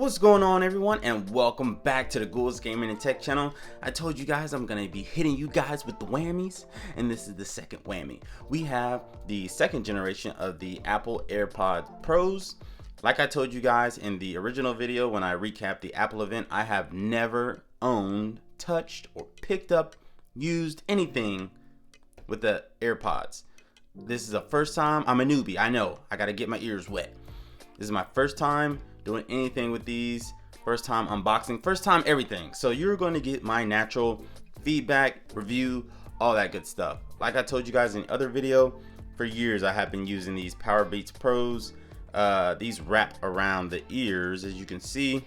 What's going on, everyone, and welcome back to the Ghouls Gaming and Tech channel. I told you guys I'm gonna be hitting you guys with the whammies, and this is the second whammy. We have the second generation of the Apple AirPods Pros. Like I told you guys in the original video when I recapped the Apple event, I have never owned, touched, or picked up, used anything with the AirPods. This is the first time. I'm a newbie, I know, I gotta get my ears wet. This is my first time doing anything with these, first time unboxing, first time everything. So you're going to get my natural feedback, review, all that good stuff. Like I told you guys in the other video, for years I have been using these Powerbeats Pros. These wrap around the ears, as you can see,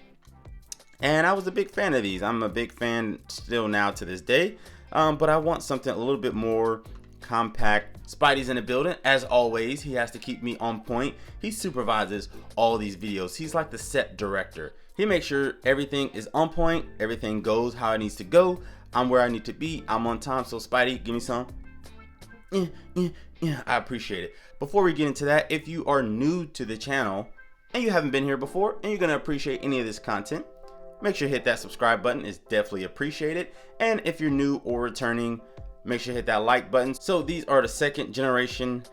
and I was a big fan of these. I'm a big fan still now to this day, but I want something a little bit more compact. Spidey's in the building as always. He has to keep me on point. He supervises all these videos. He's like the set director. He makes sure everything is on point, everything goes how it needs to go. I'm where I need to be, I'm on time. So Spidey, give me some. I appreciate it. Before we get into that, if you are new to the channel and you haven't been here before and you're gonna appreciate any of this content, make sure you hit that subscribe button. It's definitely appreciated. And if you're new or returning, make sure you hit that like button. So these are the second generation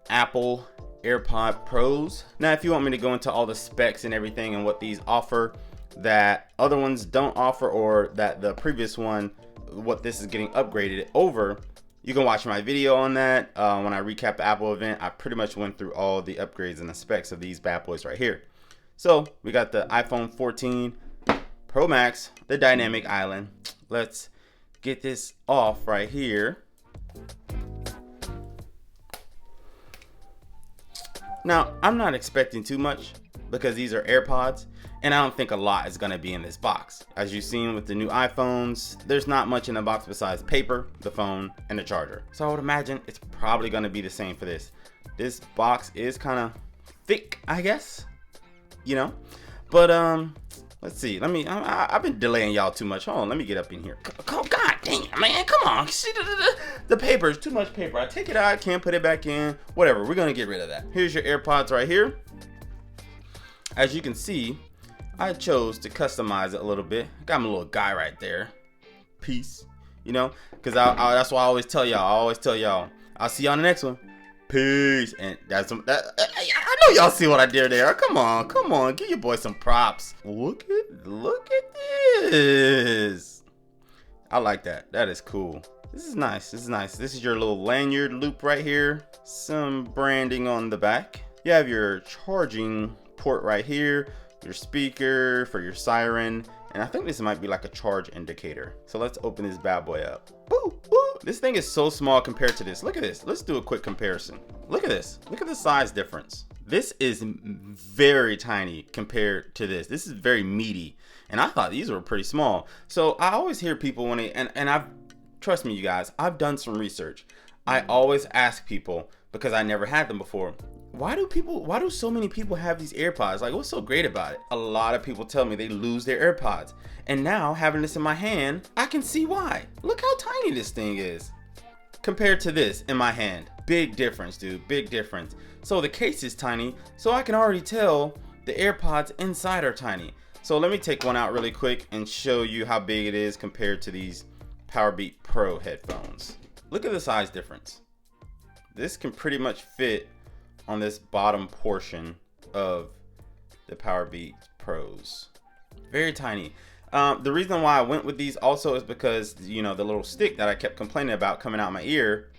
Apple AirPods Pros. Now, if you want me to go into all the specs and everything and what these offer that other ones don't offer, or that the previous one, what this is getting upgraded over, you can watch my video on that. When I recap the Apple event, I pretty much went through all the upgrades and the specs of these bad boys right here. So we got the iPhone 14 Pro Max, the dynamic island. Let's get this off right here. Now, I'm not expecting too much because these are AirPods, and I don't think a lot is going to be in this box. As you've seen with the new iPhones, there's not much in the box besides paper, the phone, and the charger. So I would imagine it's probably going to be the same for this. This box is kind of thick, I guess, you know, but let's see. I've been delaying y'all too much. Hold on, let me get up in here. Oh, God dang it, man. Come on. See, the paper is too much paper. I take it out, I can't put it back in. Whatever, we're going to get rid of that. Here's your AirPods right here. As you can see, I chose to customize it a little bit. Got my little guy right there. Peace. You know, because that's why I always tell y'all. I'll see y'all on the next one. Peace. And I know y'all see what I did there. Come on, give your boy some props. Look at this. I like that. That is cool. This is nice. This is your little lanyard loop right here. Some branding on the back. You have your charging port right here, your speaker for your siren, and I think this might be like a charge indicator. So let's open this bad boy up. Woo, woo. This thing is so small compared to this. Look at this. Let's do a quick comparison. Look at this. Look at the size difference. This is very tiny compared to this. This is very meaty, and I thought these were pretty small. So I always hear people when they, and I've, trust me you guys, I've done some research. I always ask people, because I never had them before, why do so many people have these AirPods? Like, what's so great about it? A lot of people tell me they lose their AirPods. And now, having this in my hand, I can see why. Look how tiny this thing is compared to this in my hand. Big difference, dude, big difference. So the case is tiny, so I can already tell the AirPods inside are tiny. So let me take one out really quick and show you how big it is compared to these Powerbeats Pro headphones. Look at the size difference. This can pretty much fit on this bottom portion of the Powerbeats Pros. Very tiny. The reason why I went with these also is because, you know, the little stick that I kept complaining about coming out my ear,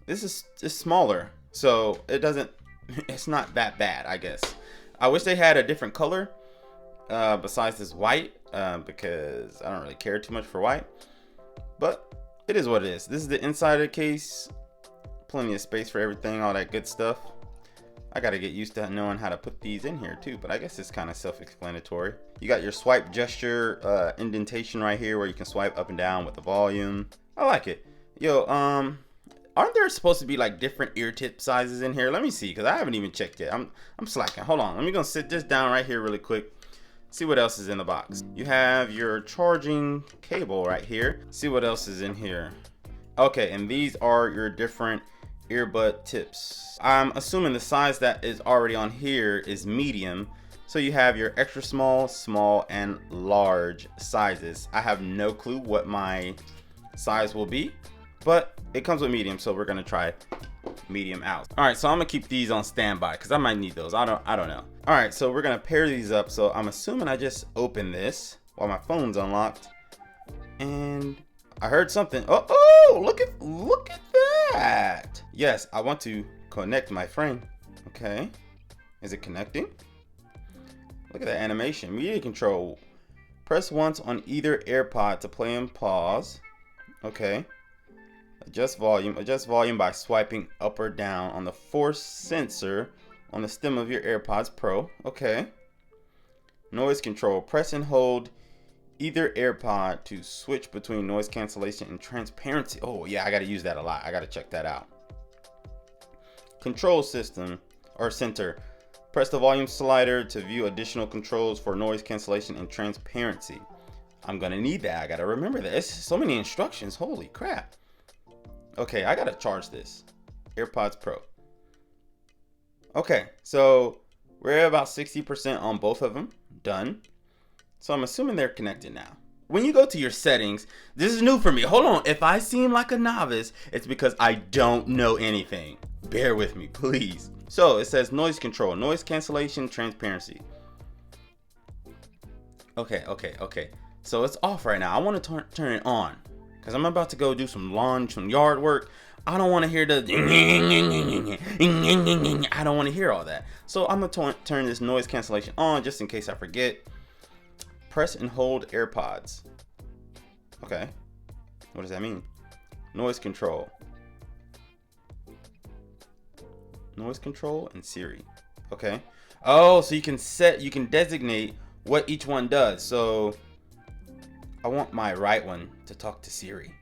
this is smaller, so it's not that bad, I guess. I wish they had a different color besides this white, because I don't really care too much for white, but it is what it is. This is the inside of the case. Plenty of space for everything, all that good stuff. I gotta get used to knowing how to put these in here too, but I guess it's kind of self-explanatory. You got your swipe gesture indentation right here where you can swipe up and down with the volume. I like it. Yo, aren't there supposed to be like different ear tip sizes in here? Let me see, because I haven't even checked it. I'm slacking. Hold on, let me go sit this down right here really quick. See what else is in the box. You have your charging cable right here. See what else is in here. Okay, and these are your different earbud tips. I'm assuming the size that is already on here is medium, So you have your extra small, small, and large sizes. I have no clue what my size will be, but it comes with medium, so we're gonna try medium out. All right, so I'm gonna keep these on standby because I might need those. I don't know. All right, so we're gonna pair these up. So I'm assuming I just open this while my phone's unlocked, and I heard something. Oh, look at that. Yes, I want to connect my frame. Okay, is it connecting? Look at that animation. Media control. Press once on either AirPod to play and pause. Okay. Adjust volume. Adjust volume by swiping up or down on the force sensor on the stem of your AirPods Pro. Okay. Noise control. Press and hold either AirPod to switch between noise cancellation and transparency. Oh yeah, I gotta use that a lot. I gotta check that out. Control system or center. Press the volume slider to view additional controls for noise cancellation and transparency. I'm gonna need that. I gotta remember that. It's so many instructions. Holy crap. Okay, I gotta charge this. AirPods Pro. Okay, so we're at about 60% on both of them. Done. So I'm assuming they're connected now. When you go to your settings, this is new for me. Hold on. If I seem like a novice, it's because I don't know anything. Bear with me, please. So it says noise control, noise cancellation, transparency. Okay. So it's off right now. I want to turn it on because I'm about to go do some lawn, some yard work. I don't want to hear the I don't want to hear all that. So I'm going to turn this noise cancellation on just in case I forget. Press and hold AirPods. Okay. What does that mean? Noise control. Noise control and Siri. Okay. Oh, so you can designate what each one does. So I want my right one to talk to Siri.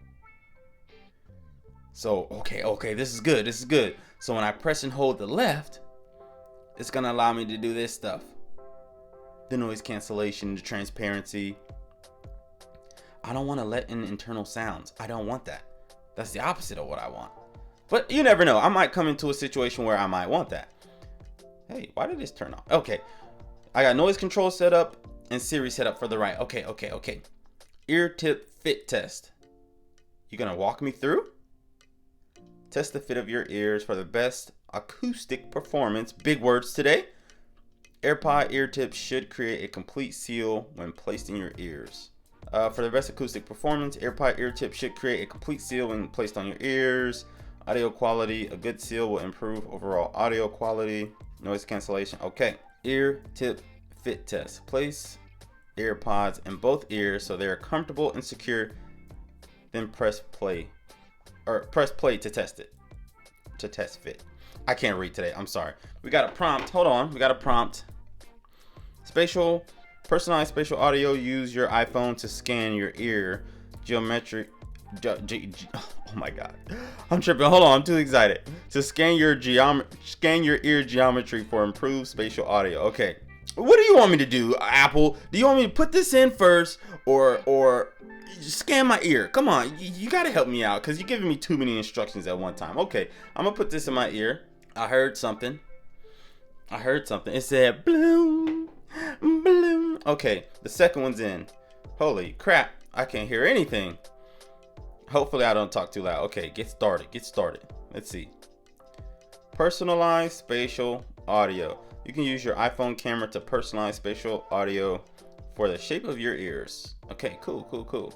So, okay, this is good. So when I press and hold the left, it's gonna allow me to do this stuff. The noise cancellation, the transparency. I don't want to let in internal sounds. I don't want that. That's the opposite of what I want. But you never know. I might come into a situation where I might want that. Hey, why did this turn off? Okay. I got noise control set up and Siri set up for the right. Okay. Ear tip fit test. You gonna walk me through? Test the fit of your ears for the best acoustic performance. Big words today. AirPod ear tips should create a complete seal when placed in your ears. For the best acoustic performance, AirPod ear tips should create a complete seal when placed on your ears. Audio quality, a good seal will improve overall audio quality. Noise cancellation, okay. Ear tip fit test. Place AirPods in both ears so they are comfortable and secure. Then press play to test it. To test fit. I can't read today. I'm sorry. We got a prompt. Hold on. We got a prompt. Personalized spatial audio. Use your iPhone to scan your ear. Geometric. Oh my God. I'm tripping. Hold on. I'm too excited. To scan your ear geometry for improved spatial audio. Okay. What do you want me to do, Apple? Do you want me to put this in first or scan my ear? Come on. You got to help me out because you're giving me too many instructions at one time. Okay. I'm going to put this in my ear. I heard something. It said bloom, bloom. Okay, the second one's in. Holy crap, I can't hear anything. Hopefully I don't talk too loud. Okay, get started. Let's see. Personalized spatial audio. You can use your iPhone camera to personalize spatial audio for the shape of your ears. Okay, cool.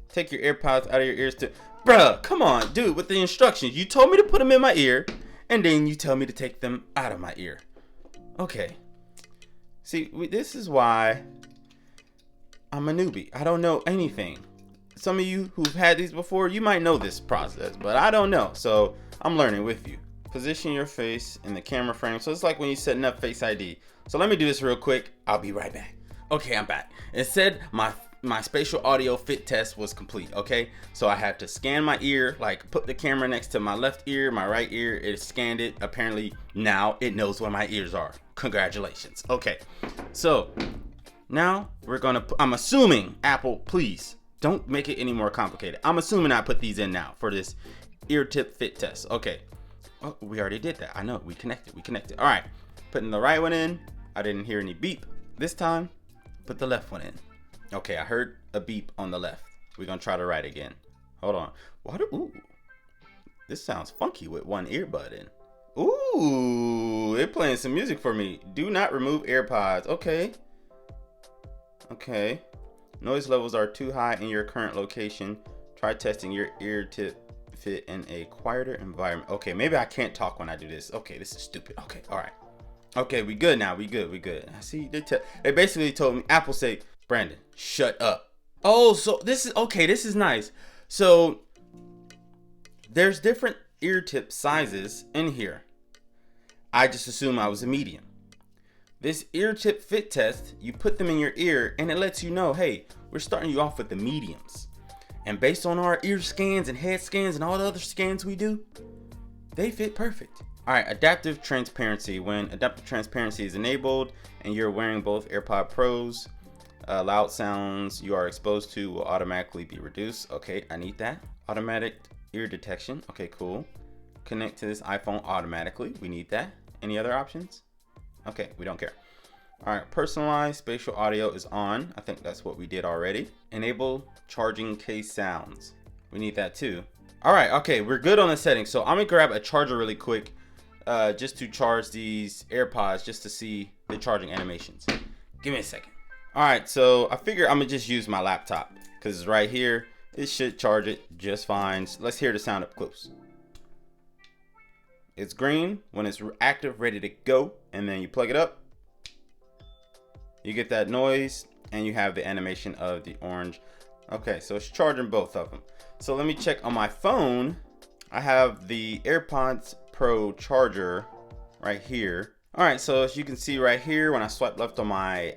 Take your AirPods out of your ears to... Bruh, come on, dude, with the instructions. You told me to put them in my ear. And then you tell me to take them out of my ear. Okay. See, this is why I'm a newbie. I don't know anything. Some of you who've had these before, you might know this process, but I don't know. So I'm learning with you. Position your face in the camera frame. So it's like when you're setting up Face ID. So let me do this real quick. I'll be right back. Okay, I'm back. It said my spatial audio fit test was complete. Okay, so I had to scan my ear, like put the camera next to my left ear, my right ear. It scanned it. Apparently now it knows where my ears are. Congratulations. Okay, so now I'm assuming, Apple, please don't make it any more complicated. I'm assuming I put these in now for this ear tip fit test. Okay, we already did that. I know, we connected. All right, putting the right one in. I didn't hear any beep. This time, put the left one in. Okay, I heard a beep on the left. We're gonna try the right again. Hold on. Ooh, this sounds funky with one earbud in. Ooh, they're playing some music for me. Do not remove AirPods. Okay. Okay. Noise levels are too high in your current location. Try testing your ear tip fit in a quieter environment. Okay, maybe I can't talk when I do this. Okay, this is stupid. Okay, all right. Okay, we good now. We good. I see. They basically told me, Apple say, Brandon, shut up. Oh, so this is okay. This is nice. So there's different ear tip sizes in here. I just assumed I was a medium. This ear tip fit test, you put them in your ear and it lets you know, hey, we're starting you off with the mediums. And based on our ear scans and head scans and all the other scans we do, they fit perfect. All right, adaptive transparency. When adaptive transparency is enabled and you're wearing both AirPods Pros, loud sounds you are exposed to will automatically be reduced. Okay, I need that. Automatic ear detection. Okay, cool. Connect to this iPhone automatically. We need that. Any other options? Okay, we don't care. All right, personalized spatial audio is on. I think that's what we did already. Enable charging case sounds. We need that too. All right, okay, we're good on the settings. So I'm gonna grab a charger really quick just to charge these AirPods just to see the charging animations. Give me a second. All right, so I figure I'm gonna just use my laptop because it's right here. It should charge it just fine. So let's hear the sound up close. It's green when it's active, ready to go, and then you plug it up. You get that noise, and you have the animation of the orange. Okay, so it's charging both of them. So let me check on my phone. I have the AirPods Pro charger right here. All right, so as you can see right here, when I swipe left on my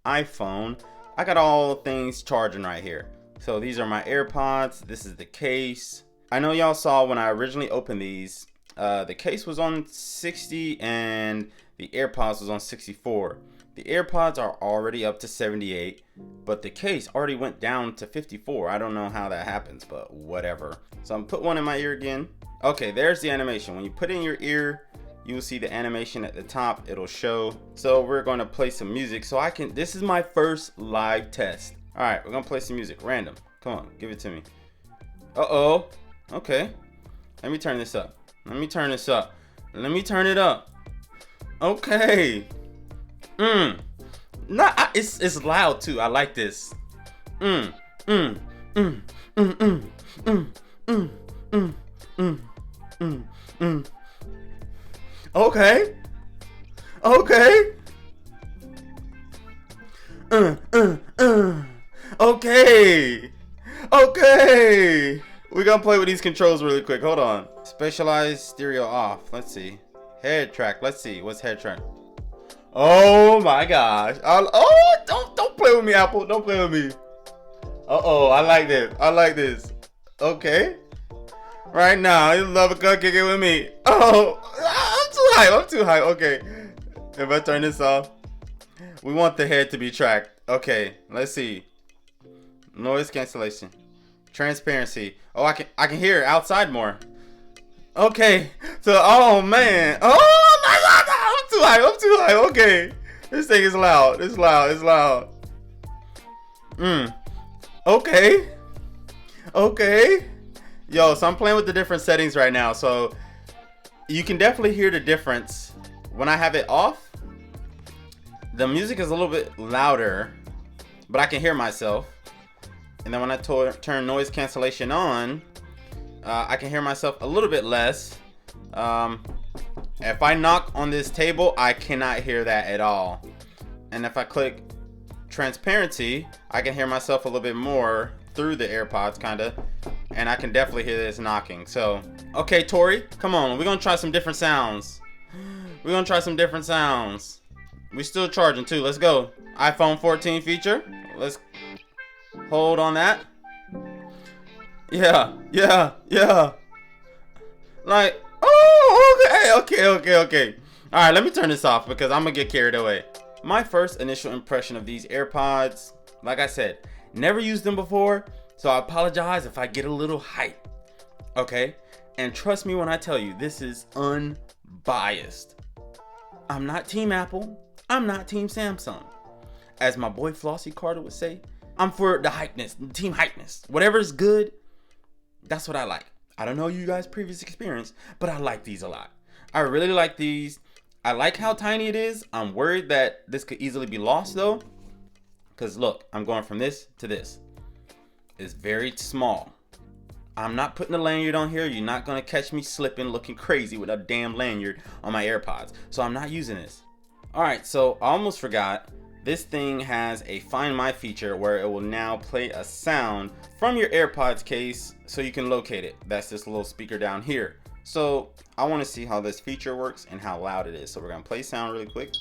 iPhone, I got all things charging right here. So these are my AirPods. This is the case. I know y'all saw when I originally opened these, the case was on 60 and the AirPods was on 64. The AirPods are already up to 78, but the case already went down to 54. I don't know how that happens, but whatever. So I'm put one in my ear again. Okay, there's the animation. When you put it in your ear, you will see the animation at the top. It'll show. So we're going to play some music. So this is my first live test. All right, we're gonna play some music, random. Come on, give it to me. Uh-oh, okay. Let me turn this up. Let me turn it up. Okay. It's loud too. I like this. Okay. Okay. We're gonna play with these controls really quick. Hold on. Specialized stereo off. Let's see. Head track. Let's see. What's head track? Oh my gosh. Don't play with me, Apple. Don't play with me. Uh-oh. I like this. Okay. Right now, you love a gun kicking with me. Oh, I'm too hype. Okay. If I turn this off, we want the head to be tracked. Okay. Let's see. Noise cancellation. Transparency. Oh, I can hear it outside more. Okay. So, oh man. Oh my God. I'm too high. Okay. This thing is loud. It's loud. Okay. Yo, so I'm playing with the different settings right now. So you can definitely hear the difference. When I have it off, the music is a little bit louder, but I can hear myself. And then when I turn noise cancellation on, I can hear myself a little bit less. If I knock on this table, I cannot hear that at all. And if I click transparency, I can hear myself a little bit more through the AirPods, kinda. And I can definitely hear this knocking. So, okay, Tori, come on. We're gonna try some different sounds. We still charging too. Let's go. iPhone 14 feature. Let's hold on that. Yeah. Like, oh, okay. All right, let me turn this off because I'm gonna get carried away. My first initial impression of these AirPods, like I said, never used them before, so I apologize if I get a little hype. Okay? And trust me when I tell you, this is unbiased. I'm not Team Apple. I'm not Team Samsung. as my boy Flossie Carter would say, I'm for the hypeness, team hypeness. Whatever is good, that's what I like. I don't know you guys' previous experience, but I like these a lot. I really like these. I like how tiny it is. I'm worried that this could easily be lost though. Because look, I'm going from this to this. It's very small. I'm not putting a lanyard on here. You're not going to catch me slipping looking crazy with a damn lanyard on my AirPods. So I'm not using this. Alright, so I almost forgot. This thing has a Find My feature where it will now play a sound from your AirPods case so you can locate it. That's this little speaker down here. So I want to see how this feature works and how loud it is. So we're going to play sound really quick.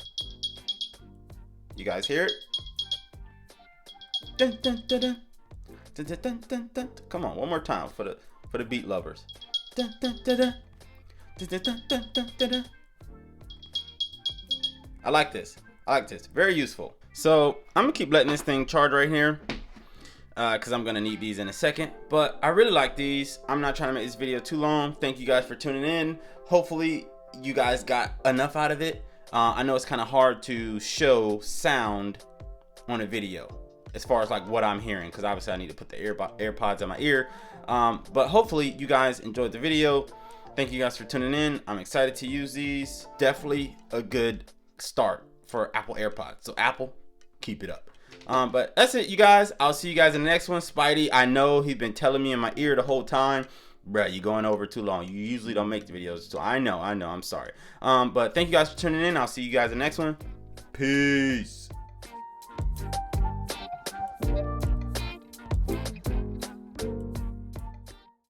You guys hear it? Dun, dun, dun, dun. Dun, dun, dun, dun, dun. Come on, one more time for the beat lovers. Dun, dun, dun, dun. Dun, dun, dun, dun, dun, dun, dun. I like this. Very useful. So I'm gonna keep letting this thing charge right here because I'm gonna need these in a second. But I really like these. I'm not trying to make this video too long. Thank you guys for tuning in. Hopefully you guys got enough out of it. I know it's kind of hard to show sound on a video as far as like what I'm hearing, because obviously I need to put the AirPods in my ear. But hopefully you guys enjoyed the video. Thank you guys for tuning in. I'm excited to use these. Definitely a good start for Apple AirPods. So Apple, keep it up. But that's it, you guys. I'll see you guys in the next one. Spidey, I know he's been telling me in my ear the whole time, bruh, you're going over too long. You usually don't make the videos, so I know, I'm sorry. But thank you guys for tuning in. I'll see you guys in the next one. Peace.